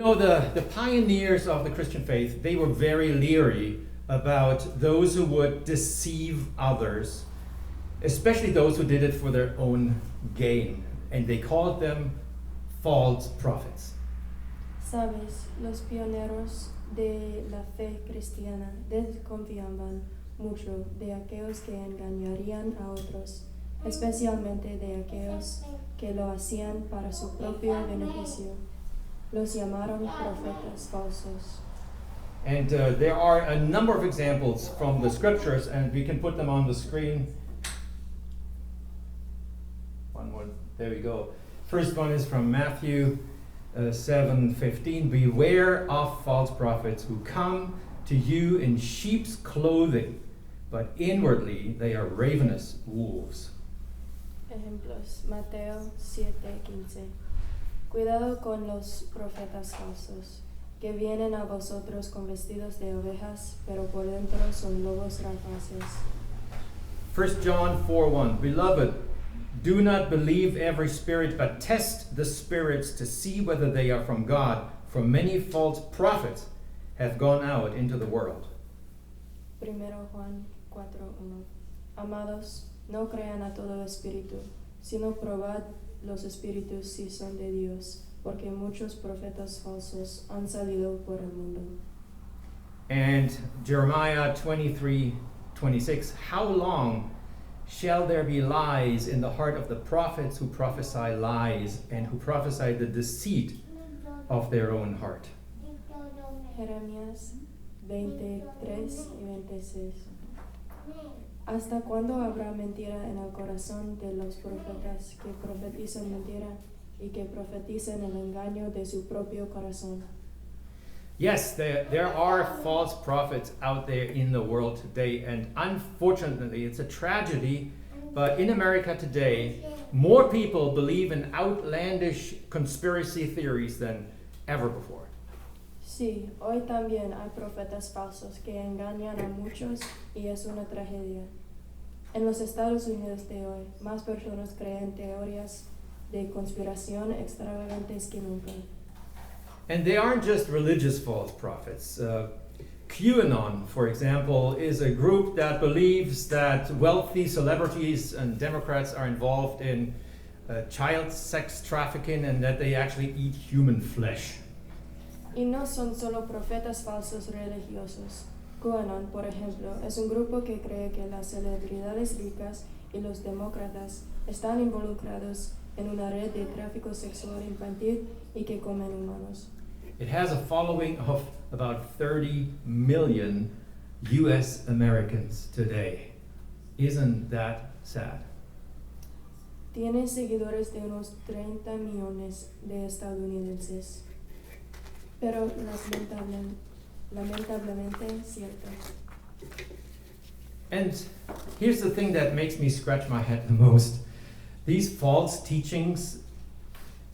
The pioneers of the Christian faith, they were very leery about those who would deceive others, especially those who did it for their own gain. And they called them false prophets. Sabes, los pioneros de la fe cristiana desconfiaban mucho de aquellos que engañarían a otros, especialmente de aquellos que lo hacían para su propio beneficio. Los llamaron profetas falsos. And there are a number of examples from the scriptures, and we can put them on the screen. One more, there we go. First one is from Matthew 7:15. Beware of false prophets who come to you in sheep's clothing, but inwardly they are ravenous wolves. Ejemplos, Mateo 7:15. Cuidado con los profetas falsos, que vienen a vosotros con vestidos de ovejas, pero por dentro son lobos rapaces. 1 John 4:1. Beloved, do not believe every spirit, but test the spirits to see whether they are from God, for many false prophets have gone out into the world. 1 Juan 4:1. Amados, no crean a todo espíritu, sino probad los espíritus si son de Dios, porque muchos profetas falsos han salido por el mundo. And Jeremiah 23:26. How long shall there be lies in the heart of the prophets who prophesy lies and who prophesy the deceit of their own heart? Jeremías 23:26. ¿Hasta cuándo habrá mentira en el corazón de los profetas que profetizan mentira y que profetizan el engaño de su propio corazón? Yes, there are false prophets out there in the world today, and unfortunately, it's a tragedy, but in America today, more people believe in outlandish conspiracy theories than ever before. Sí, hoy también hay profetas falsos que engañan a muchos y es una tragedia. En los Estados Unidos de hoy, más personas creen teorías de conspiración extravagantes que nunca. And they aren't just religious false prophets. QAnon, for example, is a group that believes that wealthy celebrities and Democrats are involved in child sex trafficking and that they actually eat human flesh. Y no son solo profetas falsos religiosos. QAnon, por ejemplo, es un grupo que cree que las celebridades ricas y los demócratas están involucrados en una red de tráfico sexual infantil y que comen humanos. It has a following of about 30 million US Americans today. Isn't that sad? Tiene seguidores de unos 30 millones de estadounidenses. Pero lamentablemente cierto. And here's the thing that makes me scratch my head the most. These false teachings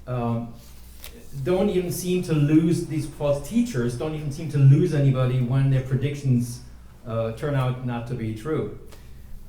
don't even seem to lose, these false teachers don't even seem to lose anybody when their predictions turn out not to be true.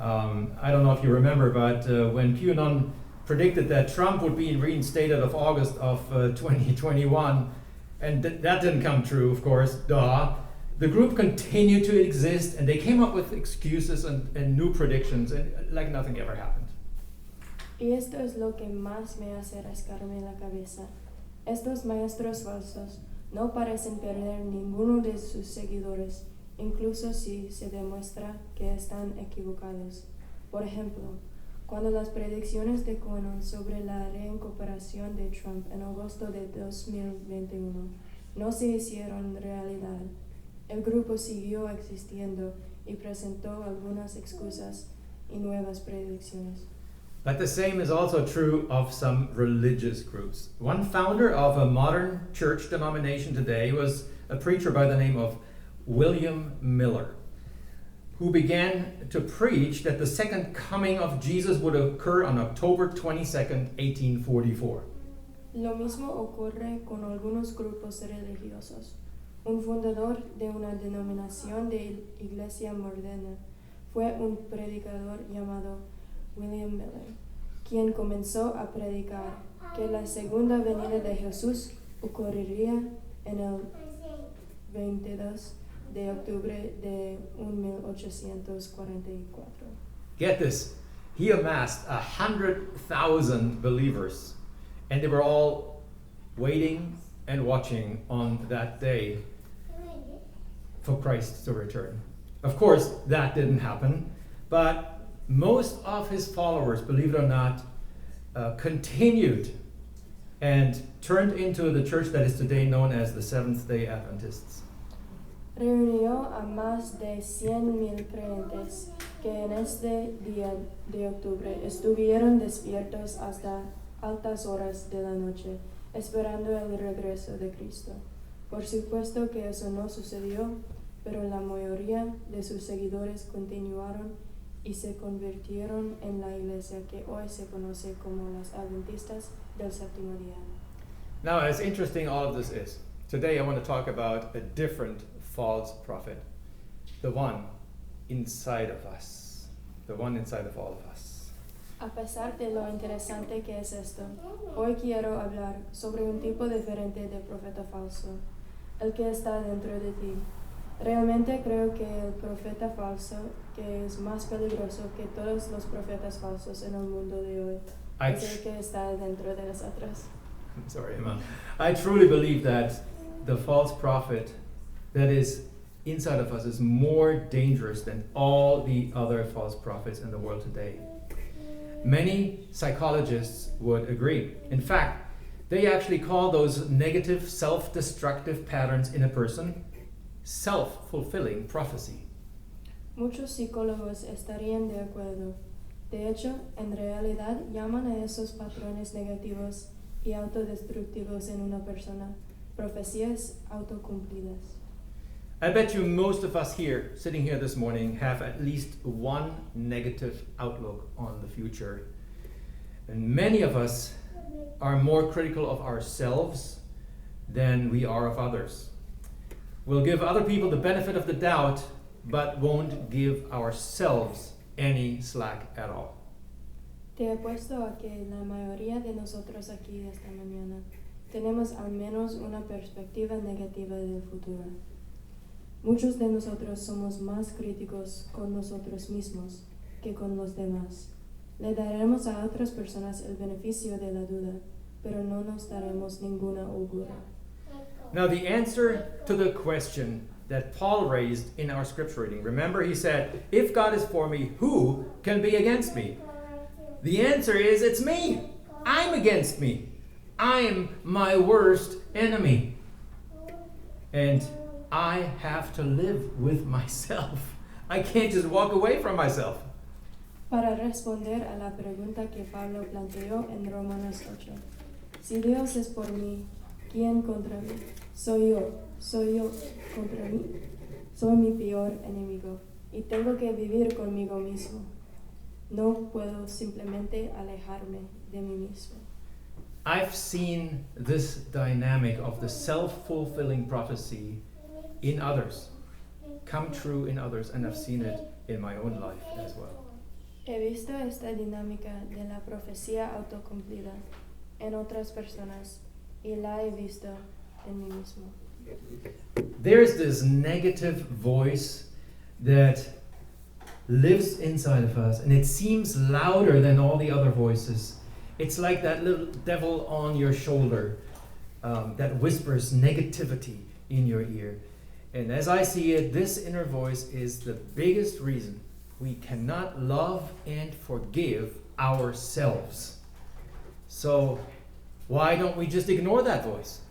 I don't know if you remember, but when QAnon predicted that Trump would be reinstated of August of 2021, and that didn't come true, of course, duh. The group continued to exist, and they came up with excuses and new predictions, and like nothing ever happened. Y esto es lo que más me hace rascarme la cabeza. Estos maestros falsos no parecen perder ninguno de sus seguidores, incluso si se demuestra que están equivocados. Por ejemplo, cuando las predicciones de QAnon sobre la reincorporación de Trump en agosto de 2021 no se hicieron realidad, el grupo siguió existiendo y presentó algunas excusas y nuevas predicciones. But the same is also true of some religious groups. One founder of a modern church denomination today was a preacher by the name of William Miller, who began to preach that the second coming of Jesus would occur on October 22nd, 1844. Lo mismo ocurre con algunos grupos religiosos. Un fundador de una denominación de Iglesia moderna fue un predicador llamado William Miller, quien comenzó a predicar que la segunda venida de Jesús ocurriría en el 22 de octubre de 1844. Get this, he amassed 100,000 believers, and they were all waiting and watching on that day for Christ to return. Of course, that didn't happen, but most of his followers, believe it or not, continued and turned into the church that is today known as the Seventh-day Adventists. Reunió a más de 100,000 creyentes que en este día de octubre estuvieron despiertos hasta altas horas de la noche, esperando el regreso de Cristo. Por supuesto que eso no sucedió, pero la mayoría de sus seguidores continuaron y se convirtieron en la iglesia que hoy se conoce como los Adventistas del Séptimo Día. Now, as interesting all of this is, today I want to talk about a different false prophet, the one inside of us, the one inside of all of us. A pesar de lo interesante que es esto, hoy quiero hablar sobre un tipo diferente de profeta falso, el que está dentro de ti. Realmente creo que el profeta falso, que es más peligroso que todos los profetas falsos en el mundo de hoy, es el que está dentro de nosotros. Sorry, Emma. I truly believe that the false prophet that is inside of us is more dangerous than all the other false prophets in the world today. Many psychologists would agree. In fact, they actually call those negative, self-destructive patterns in a person self-fulfilling prophecy. Muchos psicólogos estarían de acuerdo. De hecho, en realidad llaman a esos patrones negativos y autodestructivos en una persona profecías autocumplidas. I bet you most of us here, sitting here this morning, have at least one negative outlook on the future. And many of us are more critical of ourselves than we are of others. We'll give other people the benefit of the doubt, but won't give ourselves any slack at all. Te apuesto a que la mayoría de nosotros aquí esta mañana tenemos al menos una perspectiva negativa del futuro. Muchos de nosotros somos más críticos con nosotros mismos que con los demás. Le daremos a otras personas el beneficio de la duda, pero no nos daremos ninguna holgura. Now, the answer to the question that Paul raised in our scripture reading, remember he said, if God is for me, who can be against me? The answer is, it's me. I'm against me. I'm my worst enemy. And I have to live with myself. I can't just walk away from myself. Para responder a la pregunta que Pablo planteó en Romanos 8, si Dios es por mí, ¿quién contra mí? Soy yo contra mí. Soy mi peor enemigo y tengo que vivir conmigo mismo. No puedo simplemente alejarme de mí mismo. I've seen this dynamic of the self-fulfilling prophecy in others, come true in others, and I've seen it in my own life as well. He visto esta dinámica de la profecía autocumplida en otras personas y la he visto en mí mismo. There's this negative voice that lives inside of us, and it seems louder than all the other voices. It's like that little devil on your shoulder that whispers negativity in your ear. And as I see it, this inner voice is the biggest reason we cannot love and forgive ourselves. So why don't we just ignore that voice?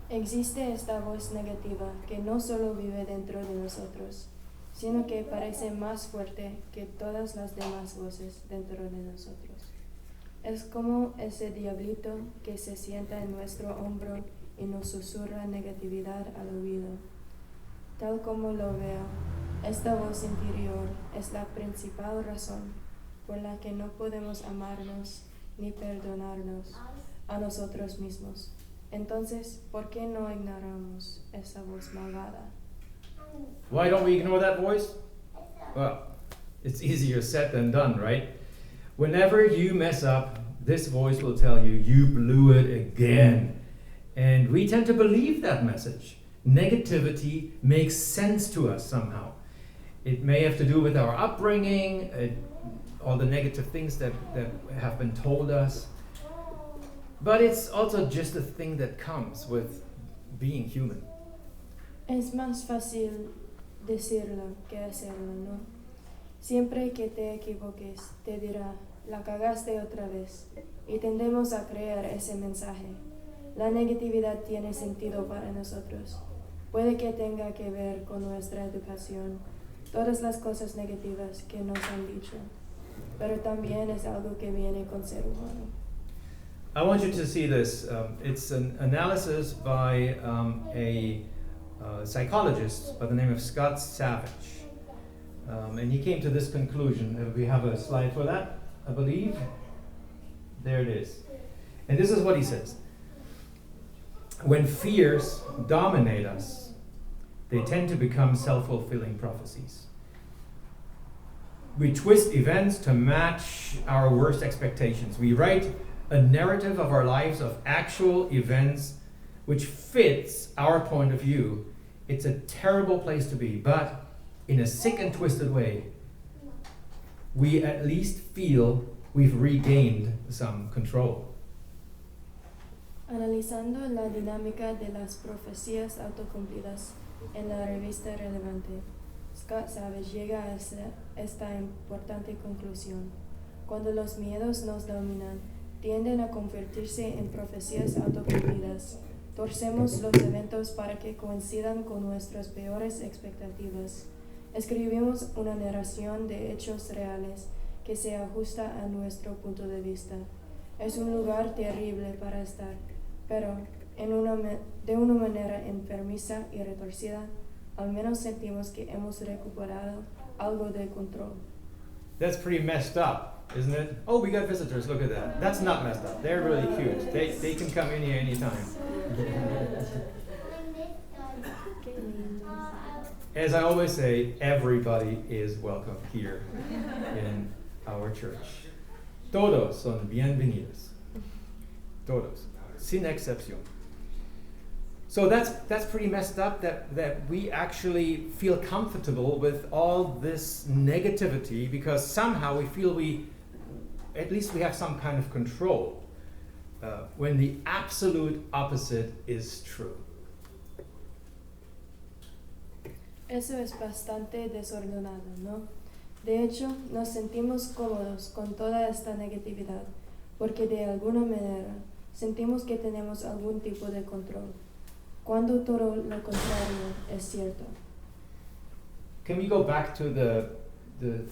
Existe esta voz negativa que no solo vive dentro de nosotros, sino que parece más fuerte que todas las demás voces dentro de nosotros. Es como ese diablito que se sienta en nuestro hombro y nos susurra negatividad al oído. Tal como lo veo, esta voz interior es la principal razón por la que no podemos amarnos ni perdonarnos a nosotros mismos. Entonces, ¿por qué no ignoramos esa voz malvada? Why don't we ignore that voice? Well, it's easier said than done, right? Whenever you mess up, this voice will tell you, you blew it again. And we tend to believe that message. Negativity makes sense to us somehow. It may have to do with our upbringing, all the negative things that have been told us. But it's also just a thing that comes with being human. Es más fácil decirlo que hacerlo, ¿no? Siempre que te equivoques, te dirá, la cagaste otra vez. Y tendemos a creer ese mensaje. La negatividad tiene sentido para nosotros. Puede que tenga que ver con nuestra educación, todas las cosas negativas que nos han dicho. Pero también es algo que viene con ser humano. I want you to see this. It's an analysis by a psychologist by the name of Scott Savage. And he came to this conclusion. We have a slide for that, I believe. There it is. And this is what he says. When fears dominate us, they tend to become self-fulfilling prophecies. We twist events to match our worst expectations. We write a narrative of our lives of actual events which fits our point of view. It's a terrible place to be, but in a sick and twisted way, we at least feel we've regained some control. Analizando la dinámica de las profecías autocumplidas en la revista Relevante, Scott Savage llega a esta importante conclusión. Cuando los miedos nos dominan, tienden a convertirse en profecías autocumplidas. Torcemos los eventos para que coincidan con nuestras peores expectativas. Escribimos una narración de hechos reales que se ajusta a nuestro punto de vista. Es un lugar terrible para estar, pero de una manera enfermiza y retorcida, al menos sentimos que hemos recuperado algo de control. That's pretty messed up, isn't it? Oh, we got visitors, look at that. That's not messed up. They're really cute. They can come in here anytime. As I always say, everybody is welcome here in our church. Todos son bienvenidos. Todos, sin excepción. So that's pretty messed up that we actually feel comfortable with all this negativity because somehow we feel at least we have some kind of control when the absolute opposite is true. Eso es bastante desordenado, ¿no? De hecho, nos sentimos cómodos con toda esta negatividad porque de alguna manera sentimos que tenemos algún tipo de control, cuando todo lo contrario es cierto. Can we go back to the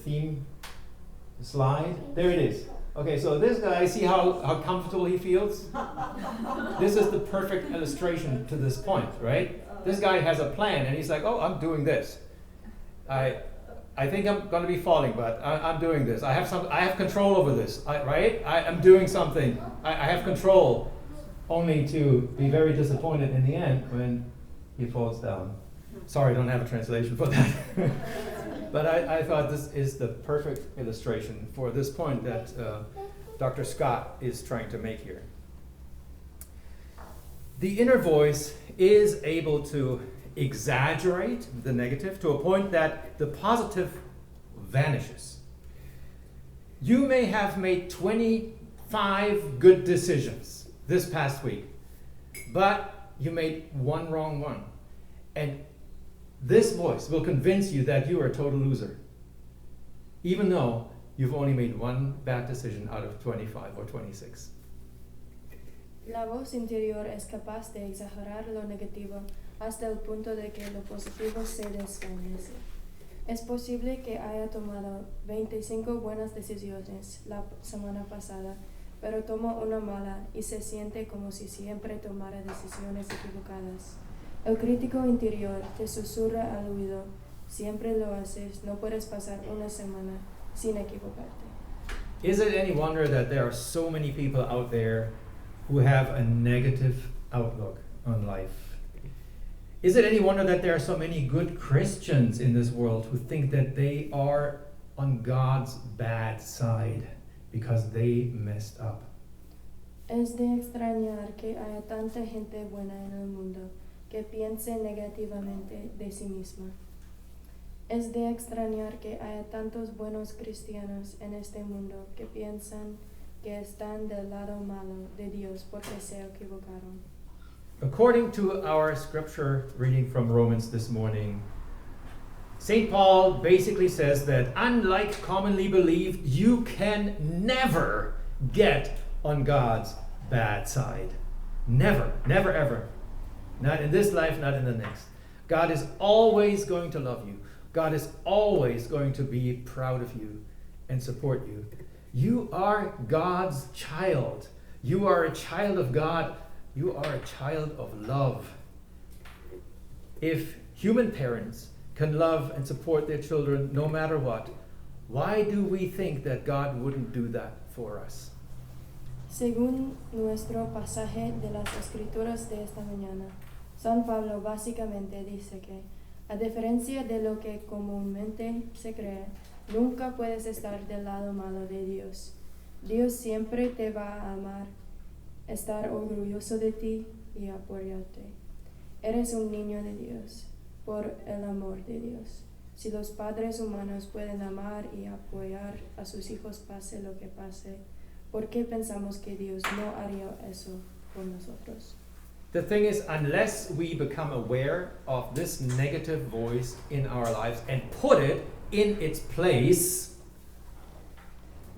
theme slide? There it is. Okay, so this guy, see how comfortable he feels? This is the perfect illustration to this point, right? This guy has a plan and he's like, oh, I'm doing this. I think I'm going to be falling, but I'm doing this. I have control over this, right? I'm doing something. I have control, only to be very disappointed in the end when he falls down. Sorry, I don't have a translation for that. But I thought this is the perfect illustration for this point that Dr. Scott is trying to make here. The inner voice is able to exaggerate the negative to a point that the positive vanishes. You may have made 25 good decisions this past week, but you made one wrong one. And this voice will convince you that you are a total loser, even though you've only made one bad decision out of 25 or 26. La voz interior es capaz de exagerar lo negativo hasta el punto de que lo positivo se desvanece. Es posible que haya tomado 25 buenas decisiones la semana pasada, pero tomó una mala y se siente como si siempre tomara decisiones equivocadas. El crítico interior te susurra al oído, siempre lo haces, no puedes pasar una semana sin equivocarte. Is it any wonder that there are so many people out there who have a negative outlook on life? Is it any wonder that there are so many good Christians in this world who think that they are on God's bad side because they messed up? Es de extrañar que haya tanta gente buena en el mundo que piense negativamente de sí misma. Es de extrañar que haya tantos buenos cristianos en este mundo que piensan que están del lado malo de Dios porque se equivocaron. According to our scripture reading from Romans this morning, St. Paul basically says that unlike commonly believed, you can never get on God's bad side. Never, never, ever. Not in this life, not in the next. God is always going to love you. God is always going to be proud of you and support you. You are God's child. You are a child of God. You are a child of love. If human parents can love and support their children no matter what, why do we think that God wouldn't do that for us? Según nuestro pasaje de las Escrituras de esta mañana, San Pablo básicamente dice que, a diferencia de lo que comúnmente se cree, nunca puedes estar del lado malo de Dios. Dios siempre te va a amar, estar orgulloso de ti y apoyarte. Eres un niño de Dios, por el amor de Dios. Si los padres humanos pueden amar y apoyar a sus hijos pase lo que pase, ¿por qué pensamos que Dios no haría eso por nosotros? The thing is, unless we become aware of this negative voice in our lives and put it in its place,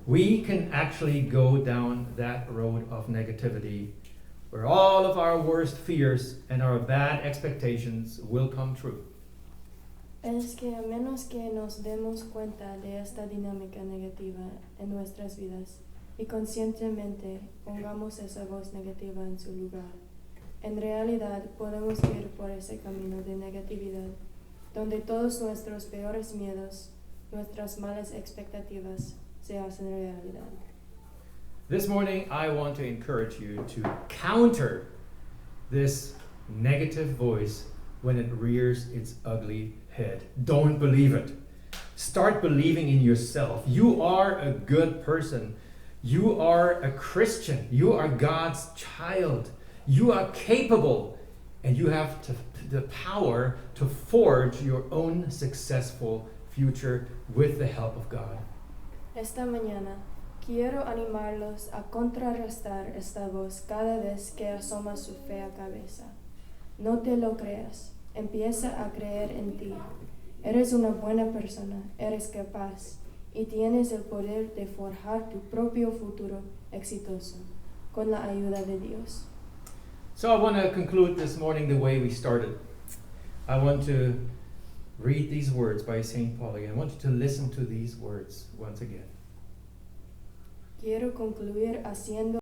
we can actually go down that road of negativity where all of our worst fears and our bad expectations will come true. Es que a menos que nos demos cuenta de esta dinámica negativa en nuestras vidas y conscientemente pongamos esa voz negativa en su lugar, en realidad podemos ir por ese camino de negatividad, donde todos nuestros peores miedos, nuestras malas expectativas, se hacen realidad. This morning, I want to encourage you to counter this negative voice when it rears its ugly head. Don't believe it. Start believing in yourself. You are a good person. You are a Christian. You are God's child. You are capable, and you have the power to forge your own successful future with the help of God. Esta mañana quiero animarlos a contrarrestar esta voz cada vez que asoma su fea cabeza. No te lo creas. Empieza a creer en ti. Eres una buena persona, eres capaz y tienes el poder de forjar tu propio futuro exitoso con la ayuda de Dios. So I want to conclude this morning the way we started. I want to read these words by St. Paul again. I want you to listen to these words once again. Quiero concluir haciendo